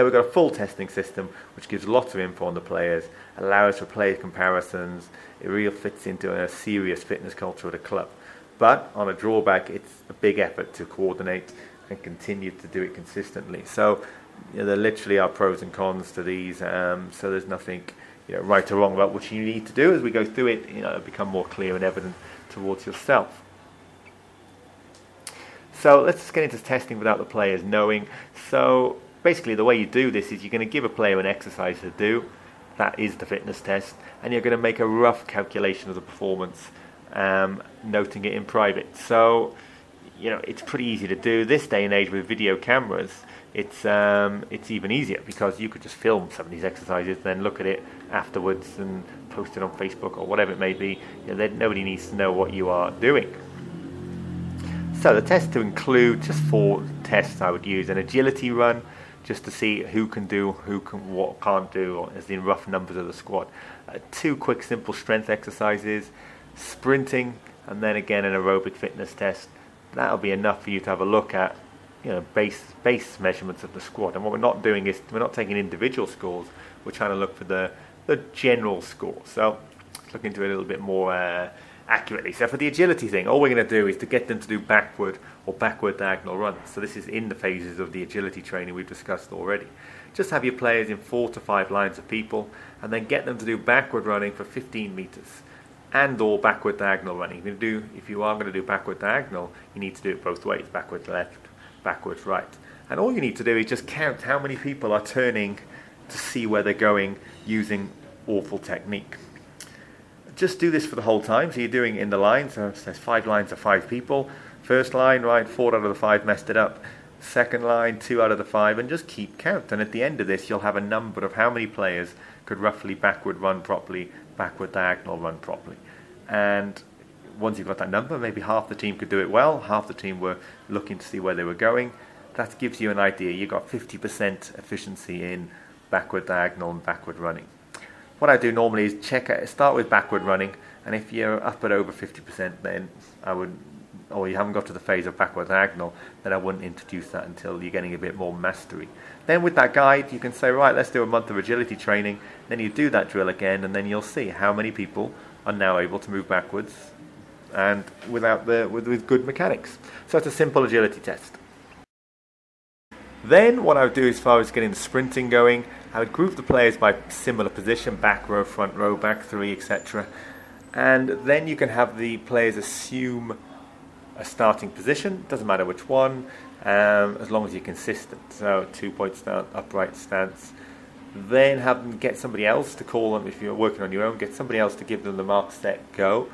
We've got a full testing system which gives lots of info on the players, allows for player comparisons. It really fits into a serious fitness culture of the club. But on a drawback, it's a big effort to coordinate and continue to do it consistently. So there literally are pros and cons to these. So there's nothing right or wrong about what you need to do. As we go through it, it'll become more clear and evident towards yourself. So let's just get into testing without the players knowing. So basically the way you do this is you're going to give a player an exercise to do. That is the fitness test. And you're going to make a rough calculation of the performance, noting it in private. So, it's pretty easy to do. This day and age with video cameras, it's even easier because you could just film some of these exercises, then look at it afterwards and post it on Facebook or whatever it may be. Nobody needs to know what you are doing. So the tests to include, just 4 tests I would use: an agility run, just to see who can do, what can't do, or as in rough numbers of the squad. 2 quick simple strength exercises, sprinting, and then again an aerobic fitness test. That'll be enough for you to have a look at base measurements of the squad. And what we're not doing is we're not taking individual scores, we're trying to look for the general score. So let's look into it a little bit more accurately. So for the agility thing, all we're going to do is to get them to do backward or backward diagonal runs. So this is in the phases of the agility training we've discussed already. Just have your players in 4 to 5 lines of people and then get them to do backward running for 15 meters and or backward diagonal running. If you are going to do backward diagonal, you need to do it both ways: backward left, backwards right. And all you need to do is just count how many people are turning to see where they're going using awful technique. Just do this for the whole time. So you're doing it in the line. So there's 5 lines of 5 people. First line, right, 4 out of the 5 messed it up. Second line, 2 out of the 5, and just keep count. And at the end of this, you'll have a number of how many players could roughly backward run properly, backward diagonal run properly. And once you've got that number, maybe half the team could do it well, half the team were looking to see where they were going. That gives you an idea. You've got 50% efficiency in backward diagonal and backward running. What I do normally is start with backward running, and if you're up at over 50%, then or you haven't got to the phase of backward diagonal, then I wouldn't introduce that until you're getting a bit more mastery. Then with that guide, you can say, right, let's do a month of agility training. Then you do that drill again, and then you'll see how many people are now able to move backwards and with good mechanics. So it's a simple agility test. Then what I would do as far as getting the sprinting going, I would group the players by similar position: back row, front row, back 3, etc. And then you can have the players assume a starting position, doesn't matter which one, as long as you're consistent. So 2-point stance, upright stance. Then have them get somebody else to call them. If you're working on your own, get somebody else to give them the mark, set, go.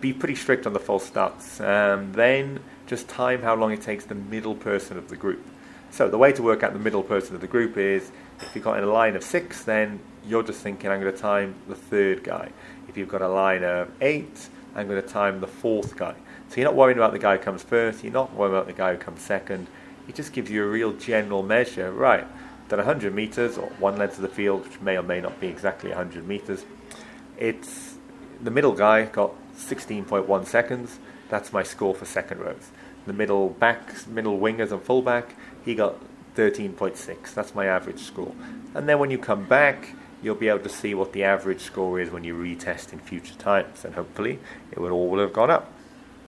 Be pretty strict on the false starts. Then just time how long it takes the middle person of the group. So the way to work out the middle person of the group is, if you've got in a line of 6, then you're just thinking, I'm going to time the 3rd guy. If you've got a line of 8, I'm going to time the 4th guy. So you're not worrying about the guy who comes first, you're not worrying about the guy who comes second. It just gives you a real general measure. Right, done 100 meters, or 1 length of the field, which may or may not be exactly 100 meters. It's the middle guy got 16.1 seconds. That's my score for second rows. The middle wingers and fullback, he got 13.6. That's my average score. And then when you come back, you'll be able to see what the average score is when you retest in future times, and hopefully it will all have gone up.